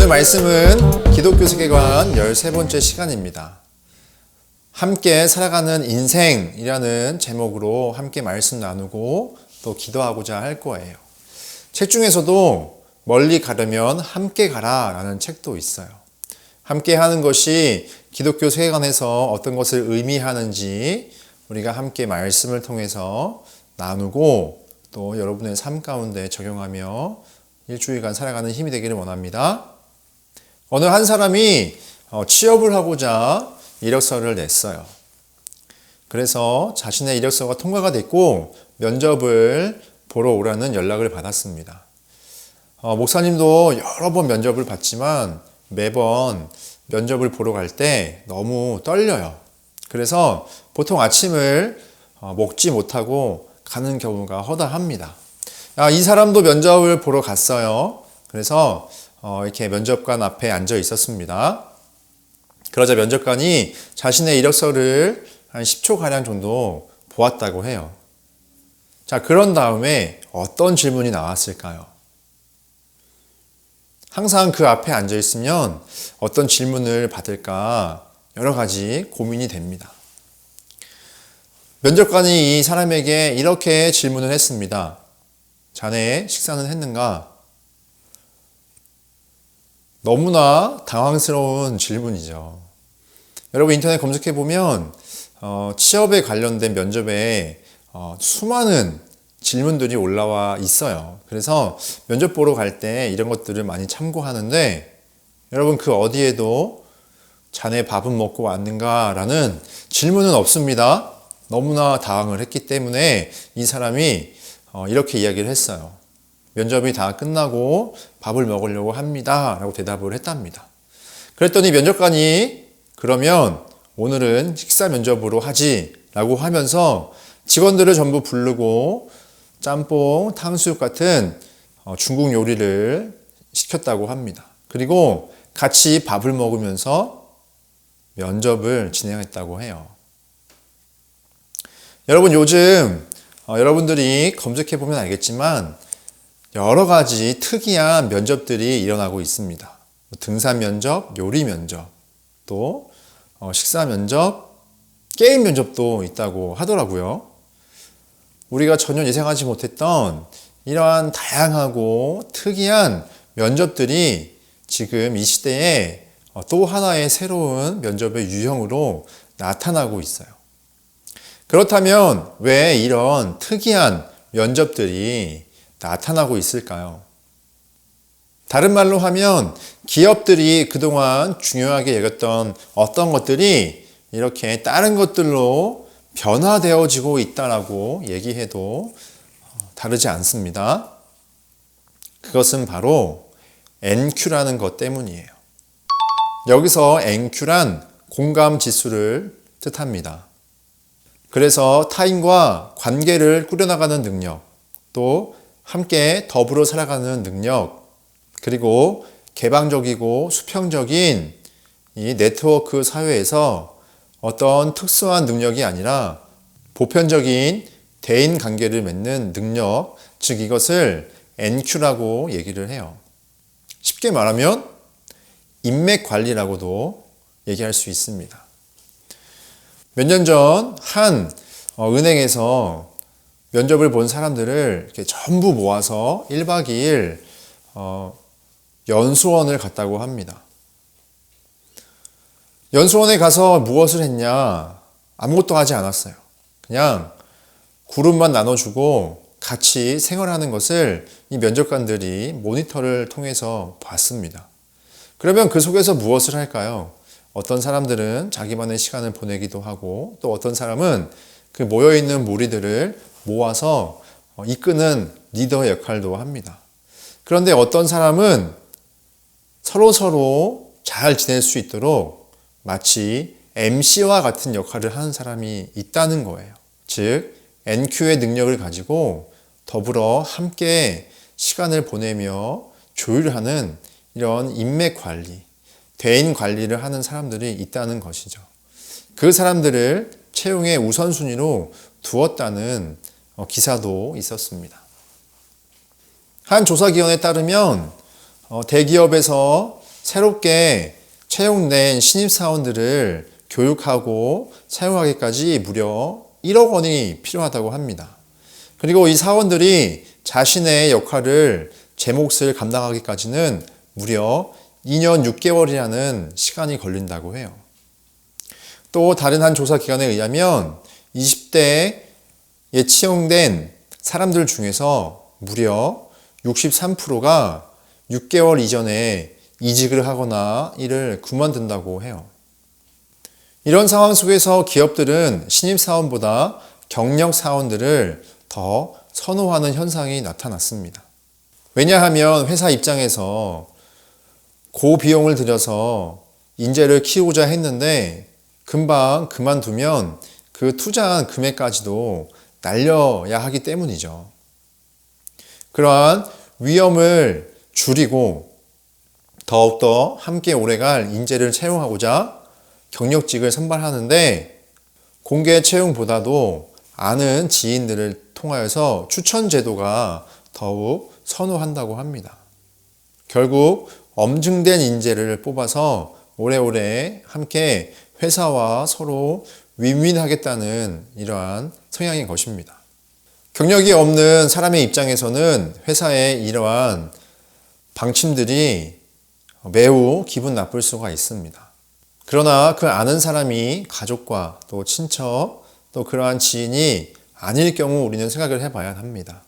오늘 말씀은 기독교 세계관 13번째 시간입니다. 함께 살아가는 인생이라는 제목으로 함께 말씀 나누고 또 기도하고자 할 거예요. 책 중에서도 멀리 가려면 함께 가라 라는 책도 있어요. 함께 하는 것이 기독교 세계관에서 어떤 것을 의미하는지 우리가 함께 말씀을 통해서 나누고 또 여러분의 삶 가운데 적용하며 일주일간 살아가는 힘이 되기를 원합니다. 어느 한 사람이 취업을 하고자 이력서를 냈어요. 그래서 자신의 이력서가 통과가 됐고 면접을 보러 오라는 연락을 받았습니다. 목사님도 여러 번 면접을 봤지만 매번 면접을 보러 갈 때 너무 떨려요. 그래서 보통 아침을 먹지 못하고 가는 경우가 허다합니다. 이 사람도 면접을 보러 갔어요. 그래서 이렇게 면접관 앞에 앉아 있었습니다. 그러자 면접관이 자신의 이력서를 한 10초가량 정도 보았다고 해요. 자, 그런 다음에 어떤 질문이 나왔을까요? 항상 그 앞에 앉아 있으면 어떤 질문을 받을까 여러 가지 고민이 됩니다. 면접관이 이 사람에게 이렇게 질문을 했습니다. 자네 식사는 했는가? 너무나 당황스러운 질문이죠. 여러분 인터넷 검색해보면 취업에 관련된 면접에 수많은 질문들이 올라와 있어요. 그래서 면접 보러 갈 때 이런 것들을 많이 참고하는데 여러분 그 어디에도 자네 밥은 먹고 왔는가? 라는 질문은 없습니다. 너무나 당황을 했기 때문에 이 사람이 이렇게 이야기를 했어요. 면접이 다 끝나고 밥을 먹으려고 합니다. 라고 대답을 했답니다. 그랬더니 면접관이 그러면 오늘은 식사 면접으로 하지 라고 하면서 직원들을 전부 부르고 짬뽕, 탕수육 같은 중국 요리를 시켰다고 합니다. 그리고 같이 밥을 먹으면서 면접을 진행했다고 해요. 여러분 요즘 여러분들이 검색해보면 알겠지만 여러 가지 특이한 면접들이 일어나고 있습니다. 등산 면접, 요리 면접, 또 식사 면접, 게임 면접도 있다고 하더라고요. 우리가 전혀 예상하지 못했던 이러한 다양하고 특이한 면접들이 지금 이 시대에 또 하나의 새로운 면접의 유형으로 나타나고 있어요. 그렇다면 왜 이런 특이한 면접들이 나타나고 있을까요? 다른 말로 하면 기업들이 그동안 중요하게 여겼던 어떤 것들이 이렇게 다른 것들로 변화되어지고 있다라고 얘기해도 다르지 않습니다. 그것은 바로 NQ라는 것 때문이에요. 여기서 NQ란 공감 지수를 뜻합니다. 그래서 타인과 관계를 꾸려나가는 능력, 또 함께 더불어 살아가는 능력, 그리고 개방적이고 수평적인 이 네트워크 사회에서 어떤 특수한 능력이 아니라 보편적인 대인 관계를 맺는 능력, 즉 이것을 NQ라고 얘기를 해요. 쉽게 말하면 인맥 관리라고도 얘기할 수 있습니다. 몇 년 전 한 은행에서 면접을 본 사람들을 이렇게 전부 모아서 1박 2일 연수원을 갔다고 합니다. 연수원에 가서 무엇을 했냐? 아무것도 하지 않았어요. 그냥 그룹만 나눠주고 같이 생활하는 것을 이 면접관들이 모니터를 통해서 봤습니다. 그러면 그 속에서 무엇을 할까요? 어떤 사람들은 자기만의 시간을 보내기도 하고 또 어떤 사람은 그 모여있는 무리들을 모아서 이끄는 리더의 역할도 합니다. 그런데 어떤 사람은 서로 잘 지낼 수 있도록 마치 MC와 같은 역할을 하는 사람이 있다는 거예요. 즉 NQ의 능력을 가지고 더불어 함께 시간을 보내며 조율하는 이런 인맥 관리, 대인 관리를 하는 사람들이 있다는 것이죠. 그 사람들을 채용의 우선순위로 두었다는 기사도 있었습니다. 한 조사기관에 따르면 대기업에서 새롭게 채용된 신입사원들을 교육하고 채용하기까지 무려 1억 원이 필요하다고 합니다. 그리고 이 사원들이 자신의 역할을 제 몫을 감당하기까지는 무려 2년 6개월이라는 시간이 걸린다고 해요. 또 다른 한 조사 기관에 의하면 20대에 채용된 사람들 중에서 무려 63%가 6개월 이전에 이직을 하거나 일을 그만둔다고 해요. 이런 상황 속에서 기업들은 신입사원보다 경력사원들을 더 선호하는 현상이 나타났습니다. 왜냐하면 회사 입장에서 고비용을 들여서 인재를 키우고자 했는데 금방 그만두면 그 투자한 금액까지도 날려야 하기 때문이죠. 그러한 위험을 줄이고 더욱더 함께 오래갈 인재를 채용하고자 경력직을 선발하는데 공개 채용보다도 아는 지인들을 통하여서 추천 제도가 더욱 선호한다고 합니다. 결국 엄증된 인재를 뽑아서 오래오래 함께 회사와 서로 윈윈하겠다는 이러한 성향인 것입니다. 경력이 없는 사람의 입장에서는 회사의 이러한 방침들이 매우 기분 나쁠 수가 있습니다. 그러나 그 아는 사람이 가족과 또 친척 또 그러한 지인이 아닐 경우 우리는 생각을 해봐야 합니다.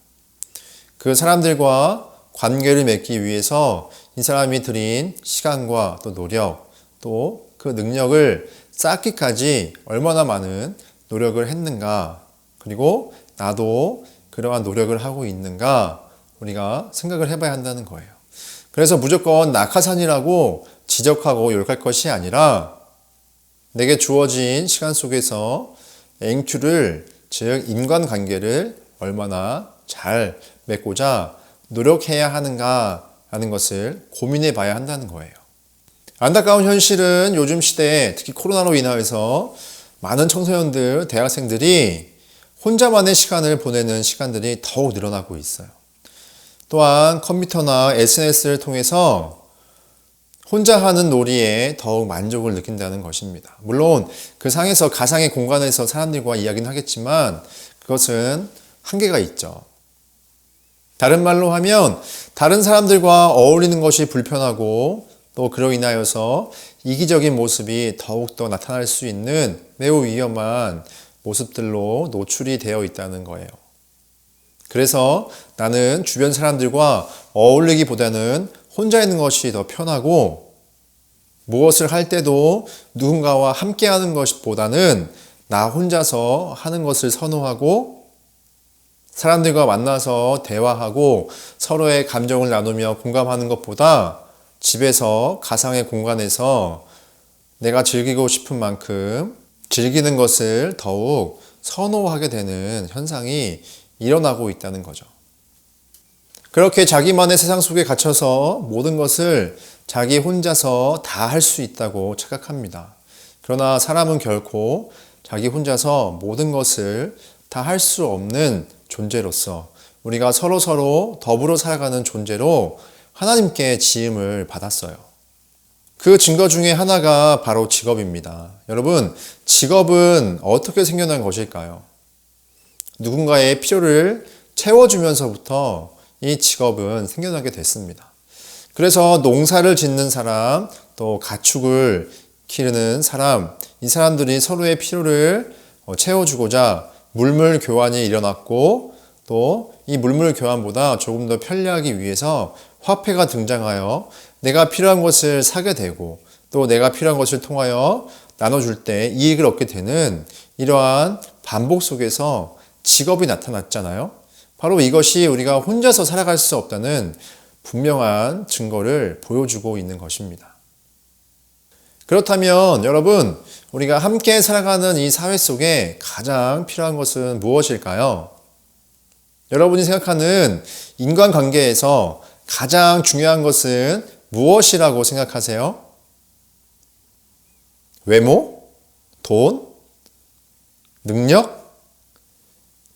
그 사람들과 관계를 맺기 위해서 이 사람이 들인 시간과 또 노력 또 그 능력을 쌓기까지 얼마나 많은 노력을 했는가, 그리고 나도 그러한 노력을 하고 있는가 우리가 생각을 해봐야 한다는 거예요. 그래서 무조건 낙하산이라고 지적하고 욕할 것이 아니라 내게 주어진 시간 속에서 앵큐를, 즉 인간관계를 얼마나 잘 맺고자 노력해야 하는가라는 것을 고민해 봐야 한다는 거예요. 안타까운 현실은 요즘 시대에 특히 코로나로 인하여서 많은 청소년들, 대학생들이 혼자만의 시간을 보내는 시간들이 더욱 늘어나고 있어요. 또한 컴퓨터나 SNS를 통해서 혼자 하는 놀이에 더욱 만족을 느낀다는 것입니다. 물론 그 상에서 가상의 공간에서 사람들과 이야기는 하겠지만 그것은 한계가 있죠. 다른 말로 하면 다른 사람들과 어울리는 것이 불편하고 또 그로 인하여서 이기적인 모습이 더욱더 나타날 수 있는 매우 위험한 모습들로 노출이 되어 있다는 거예요. 그래서 나는 주변 사람들과 어울리기보다는 혼자 있는 것이 더 편하고 무엇을 할 때도 누군가와 함께 하는 것보다는 나 혼자서 하는 것을 선호하고 사람들과 만나서 대화하고 서로의 감정을 나누며 공감하는 것보다 집에서 가상의 공간에서 내가 즐기고 싶은 만큼 즐기는 것을 더욱 선호하게 되는 현상이 일어나고 있다는 거죠. 그렇게 자기만의 세상 속에 갇혀서 모든 것을 자기 혼자서 다 할 수 있다고 착각합니다. 그러나 사람은 결코 자기 혼자서 모든 것을 다 할 수 없는 존재로서 우리가 서로 더불어 살아가는 존재로 하나님께 지음을 받았어요. 그 증거 중에 하나가 바로 직업입니다. 여러분, 직업은 어떻게 생겨난 것일까요? 누군가의 필요를 채워주면서부터 이 직업은 생겨나게 됐습니다. 그래서 농사를 짓는 사람, 또 가축을 기르는 사람, 이 사람들이 서로의 필요를 채워주고자 물물 교환이 일어났고 또 이 물물 교환보다 조금 더 편리하기 위해서 화폐가 등장하여 내가 필요한 것을 사게 되고 또 내가 필요한 것을 통하여 나눠줄 때 이익을 얻게 되는 이러한 반복 속에서 직업이 나타났잖아요. 바로 이것이 우리가 혼자서 살아갈 수 없다는 분명한 증거를 보여주고 있는 것입니다. 그렇다면 여러분, 우리가 함께 살아가는 이 사회 속에 가장 필요한 것은 무엇일까요? 여러분이 생각하는 인간관계에서 가장 중요한 것은 무엇이라고 생각하세요? 외모? 돈? 능력?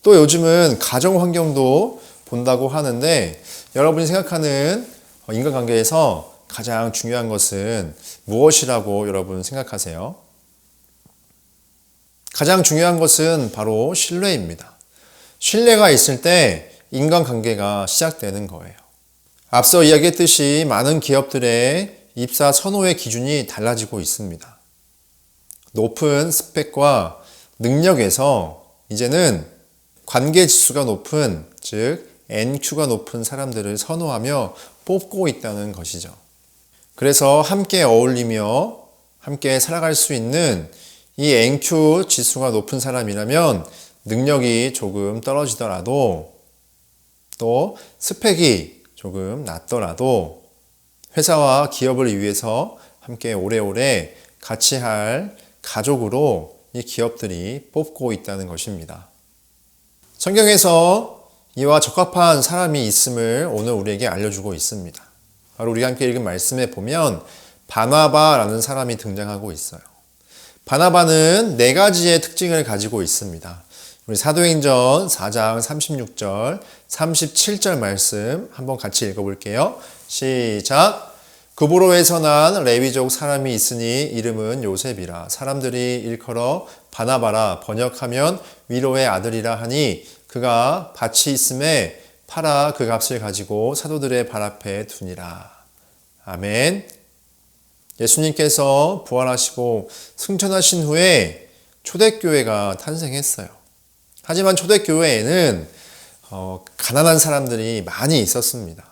또 요즘은 가정 환경도 본다고 하는데 여러분이 생각하는 인간관계에서 가장 중요한 것은 무엇이라고 여러분 생각하세요? 가장 중요한 것은 바로 신뢰입니다. 신뢰가 있을 때 인간관계가 시작되는 거예요. 앞서 이야기했듯이 많은 기업들의 입사 선호의 기준이 달라지고 있습니다. 높은 스펙과 능력에서 이제는 관계 지수가 높은, 즉 NQ가 높은 사람들을 선호하며 뽑고 있다는 것이죠. 그래서 함께 어울리며 함께 살아갈 수 있는 이 NQ 지수가 높은 사람이라면 능력이 조금 떨어지더라도 또 스펙이 조금 낮더라도 회사와 기업을 위해서 함께 오래오래 같이 할 가족으로 이 기업들이 뽑고 있다는 것입니다. 성경에서 이와 적합한 사람이 있음을 오늘 우리에게 알려주고 있습니다. 바로 우리가 함께 읽은 말씀에 보면 바나바라는 사람이 등장하고 있어요. 바나바는 4가지의 특징을 가지고 있습니다. 우리 사도행전 4장 36절, 37절 말씀 한번 같이 읽어볼게요. 시작! 구브로에서 난 레위족 사람이 있으니 이름은 요셉이라. 사람들이 일컬어 바나바라 번역하면 위로의 아들이라 하니 그가 밭이 있음에 팔아 그 값을 가지고 사도들의 발 앞에 두니라. 아멘. 예수님께서 부활하시고 승천하신 후에 초대교회가 탄생했어요. 하지만 초대교회에는 가난한 사람들이 많이 있었습니다.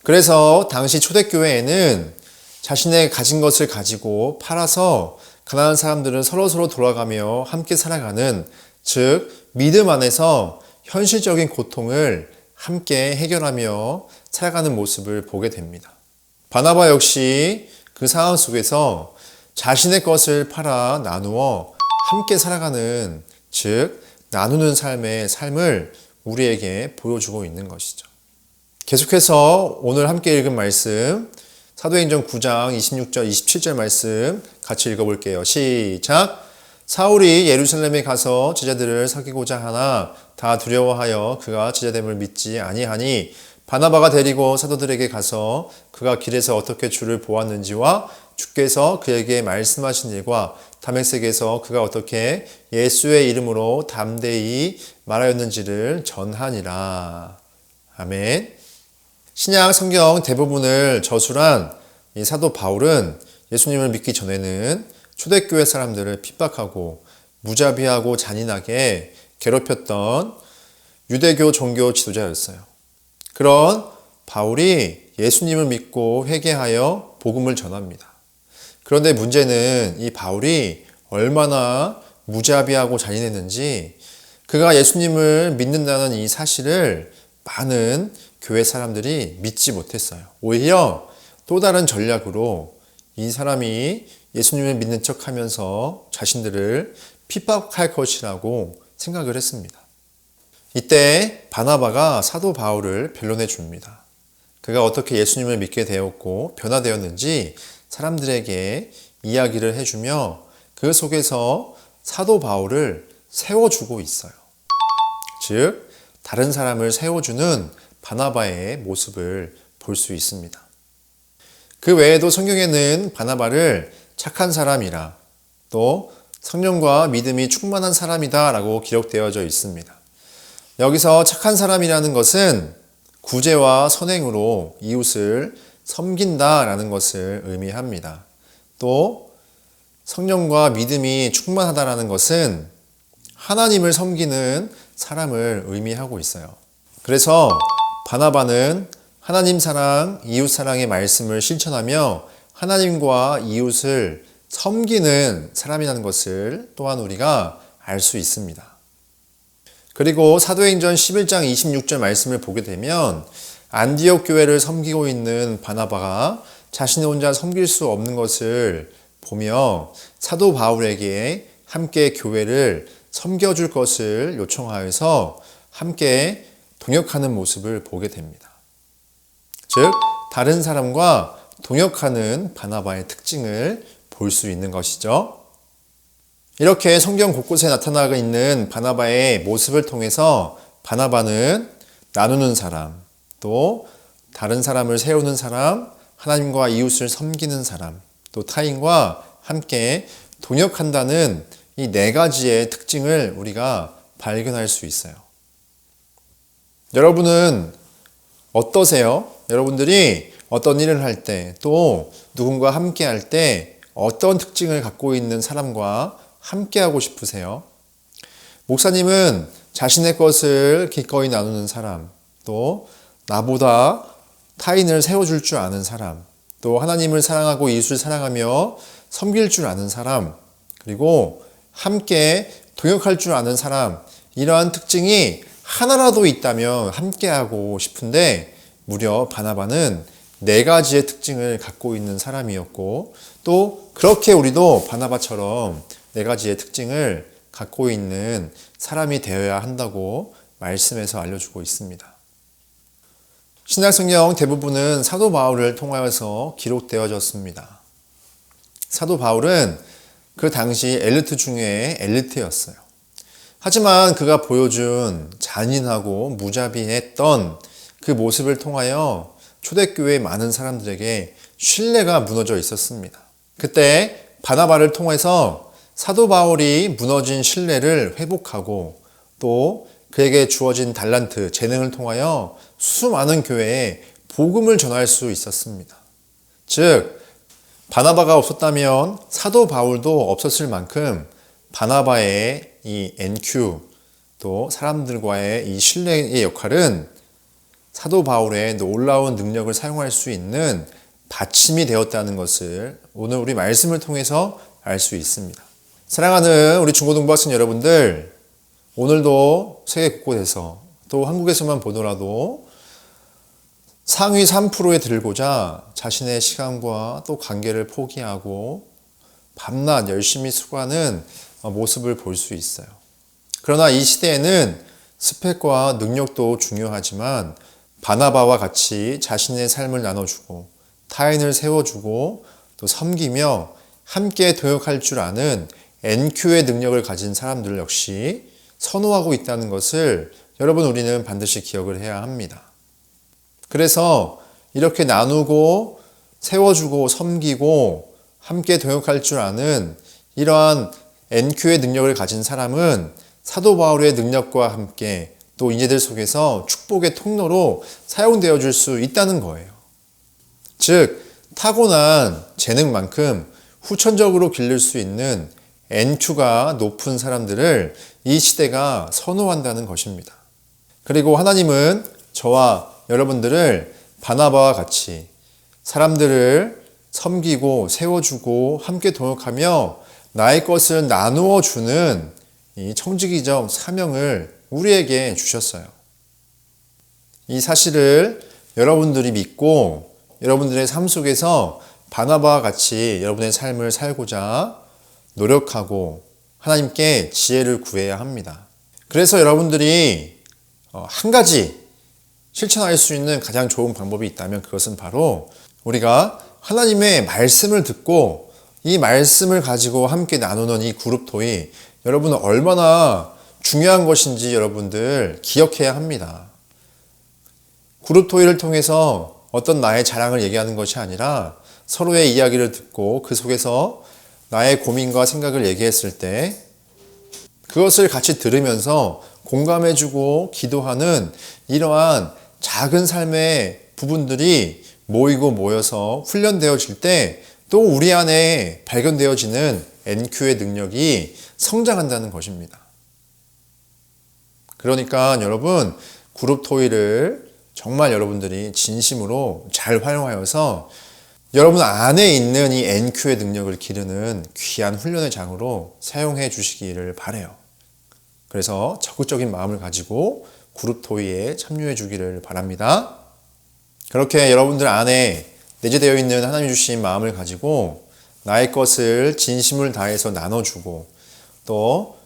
그래서 당시 초대교회에는 자신의 가진 것을 가지고 팔아서 가난한 사람들은 서로서로 돌아가며 함께 살아가는, 즉 믿음 안에서 현실적인 고통을 함께 해결하며 살아가는 모습을 보게 됩니다. 바나바 역시 그 상황 속에서 자신의 것을 팔아 나누어 함께 살아가는, 즉 나누는 삶을 우리에게 보여주고 있는 것이죠. 계속해서 오늘 함께 읽은 말씀 사도행전 9장 26절 27절 말씀 같이 읽어볼게요. 시작! 사울이 예루살렘에 가서 제자들을 사귀고자 하나 다 두려워하여 그가 제자됨을 믿지 아니하니 바나바가 데리고 사도들에게 가서 그가 길에서 어떻게 주를 보았는지와 주께서 그에게 말씀하신 일과 다메섹에서 그가 어떻게 예수의 이름으로 담대히 말하였는지를 전하니라. 아멘. 신약 성경 대부분을 저술한 이 사도 바울은 예수님을 믿기 전에는 초대교회 사람들을 핍박하고 무자비하고 잔인하게 괴롭혔던 유대교 종교 지도자였어요. 그런 바울이 예수님을 믿고 회개하여 복음을 전합니다. 그런데 문제는 이 바울이 얼마나 무자비하고 잔인했는지 그가 예수님을 믿는다는 이 사실을 많은 교회 사람들이 믿지 못했어요. 오히려 또 다른 전략으로 이 사람이 예수님을 믿는 척하면서 자신들을 핍박할 것이라고 생각을 했습니다. 이때 바나바가 사도 바울을 변론해 줍니다. 그가 어떻게 예수님을 믿게 되었고 변화되었는지 사람들에게 이야기를 해주며 그 속에서 사도 바울을 세워주고 있어요. 즉 다른 사람을 세워주는 바나바의 모습을 볼 수 있습니다. 그 외에도 성경에는 바나바를 착한 사람이라 또 성령과 믿음이 충만한 사람이다 라고 기록되어져 있습니다. 여기서 착한 사람이라는 것은 구제와 선행으로 이웃을 섬긴다 라는 것을 의미합니다. 또 성령과 믿음이 충만하다라는 것은 하나님을 섬기는 사람을 의미하고 있어요. 그래서 바나바는 하나님 사랑, 이웃 사랑의 말씀을 실천하며 하나님과 이웃을 섬기는 사람이라는 것을 또한 우리가 알 수 있습니다. 그리고 사도행전 11장 26절 말씀을 보게 되면 안디옥 교회를 섬기고 있는 바나바가 자신이 혼자 섬길 수 없는 것을 보며 사도 바울에게 함께 교회를 섬겨줄 것을 요청하여서 함께 동역하는 모습을 보게 됩니다. 즉 다른 사람과 동역하는 바나바의 특징을 볼 수 있는 것이죠. 이렇게 성경 곳곳에 나타나고 있는 바나바의 모습을 통해서 바나바는 나누는 사람, 또 다른 사람을 세우는 사람, 하나님과 이웃을 섬기는 사람, 또 타인과 함께 동역한다는 이 네 가지의 특징을 우리가 발견할 수 있어요. 여러분은 어떠세요? 여러분들이 어떤 일을 할 때, 또 누군가 함께 할 때 어떤 특징을 갖고 있는 사람과 함께 하고 싶으세요? 목사님은 자신의 것을 기꺼이 나누는 사람, 또 나보다 타인을 세워줄 줄 아는 사람, 또 하나님을 사랑하고 이웃을 사랑하며 섬길 줄 아는 사람, 그리고 함께 동역할 줄 아는 사람, 이러한 특징이 하나라도 있다면 함께하고 싶은데 무려 바나바는 네 가지의 특징을 갖고 있는 사람이었고, 또 그렇게 우리도 바나바처럼 네 가지의 특징을 갖고 있는 사람이 되어야 한다고 말씀에서 알려주고 있습니다. 신약성경 대부분은 사도 바울을 통하여서 기록되어졌습니다. 사도 바울은 그 당시 엘리트 중에 엘리트였어요. 하지만 그가 보여준 잔인하고 무자비했던 그 모습을 통하여 초대교회 많은 사람들에게 신뢰가 무너져 있었습니다. 그때 바나바를 통해서 사도 바울이 무너진 신뢰를 회복하고 또 그에게 주어진 달란트, 재능을 통하여 수많은 교회에 복음을 전할 수 있었습니다. 즉, 바나바가 없었다면 사도 바울도 없었을 만큼 바나바의 이 NQ, 또 사람들과의 이 신뢰의 역할은 사도 바울의 놀라운 능력을 사용할 수 있는 받침이 되었다는 것을 오늘 우리 말씀을 통해서 알 수 있습니다. 사랑하는 우리 중고등부 학생 여러분들, 오늘도 세계 곳곳에서 또 한국에서만 보더라도 상위 3%에 들고자 자신의 시간과 또 관계를 포기하고 밤낮 열심히 수고하는 모습을 볼 수 있어요. 그러나 이 시대에는 스펙과 능력도 중요하지만 바나바와 같이 자신의 삶을 나눠주고 타인을 세워주고 또 섬기며 함께 동역할 줄 아는 NQ의 능력을 가진 사람들 역시 선호하고 있다는 것을 여러분 우리는 반드시 기억을 해야 합니다. 그래서 이렇게 나누고 세워주고 섬기고 함께 동역할 줄 아는 이러한 NQ의 능력을 가진 사람은 사도 바울의 능력과 함께 또 인재들 속에서 축복의 통로로 사용되어 줄 수 있다는 거예요. 즉, 타고난 재능만큼 후천적으로 길를 수 있는 NQ가 높은 사람들을 이 시대가 선호한다는 것입니다. 그리고 하나님은 저와 여러분들을 바나바와 같이 사람들을 섬기고 세워주고 함께 동역하며 나의 것을 나누어 주는 이 청지기적 사명을 우리에게 주셨어요. 이 사실을 여러분들이 믿고 여러분들의 삶 속에서 바나바와 같이 여러분의 삶을 살고자 노력하고 하나님께 지혜를 구해야 합니다. 그래서 여러분들이 한 가지 실천할 수 있는 가장 좋은 방법이 있다면 그것은 바로 우리가 하나님의 말씀을 듣고 이 말씀을 가지고 함께 나누는 이 그룹 토의, 여러분은 얼마나 중요한 것인지 여러분들 기억해야 합니다. 그룹 토의를 통해서 어떤 나의 자랑을 얘기하는 것이 아니라 서로의 이야기를 듣고 그 속에서 나의 고민과 생각을 얘기했을 때 그것을 같이 들으면서 공감해주고 기도하는 이러한 작은 삶의 부분들이 모이고 모여서 훈련되어질 때 또 우리 안에 발견되어지는 NQ의 능력이 성장한다는 것입니다. 그러니까 여러분, 그룹 토의를 정말 여러분들이 진심으로 잘 활용하여서 여러분 안에 있는 이 NQ의 능력을 기르는 귀한 훈련의 장으로 사용해 주시기를 바라요. 그래서 적극적인 마음을 가지고 그룹 토의에 참여해 주기를 바랍니다. 그렇게 여러분들 안에 내재되어 있는 하나님 주신 마음을 가지고 나의 것을 진심을 다해서 나눠주고 또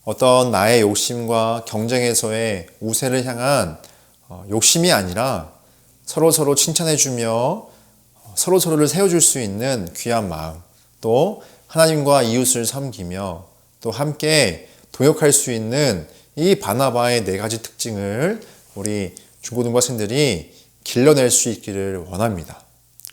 어떤 나의 욕심과 경쟁에서의 우세를 향한 욕심이 아니라 서로서로 칭찬해주며 서로서로를 세워줄 수 있는 귀한 마음, 또 하나님과 이웃을 섬기며 또 함께 동역할 수 있는 이 바나바의 네 가지 특징을 우리 중고등부 학생들이 길러낼 수 있기를 원합니다.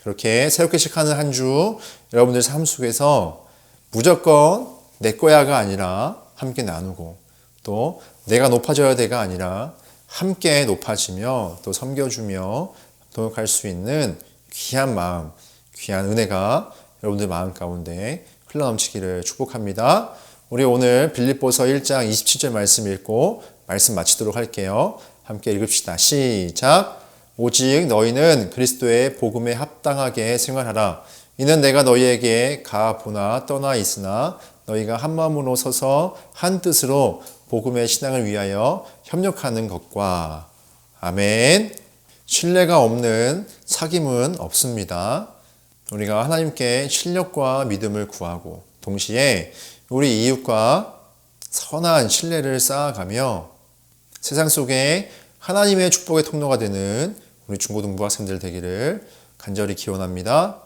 그렇게 새롭게 시작하는 한 주 여러분들 삶 속에서 무조건 내 거야가 아니라 함께 나누고 또 내가 높아져야 돼가 아니라 함께 높아지며 또 섬겨주며 동역할 수 있는 귀한 마음, 귀한 은혜가 여러분들 마음 가운데 흘러넘치기를 축복합니다. 우리 오늘 빌립보서 1장 27절 말씀 읽고 말씀 마치도록 할게요. 함께 읽읍시다. 시작. 오직 너희는 그리스도의 복음에 합당하게 생활하라. 이는 내가 너희에게 가 보나 떠나 있으나 너희가 한 마음으로 서서 한 뜻으로 복음의 신앙을 위하여 협력하는 것과 아멘. 신뢰가 없는 사귐은 없습니다. 우리가 하나님께 신력과 믿음을 구하고 동시에 우리 이웃과 선한 신뢰를 쌓아가며 세상 속에 하나님의 축복의 통로가 되는 우리 중고등부 학생들 되기를 간절히 기원합니다.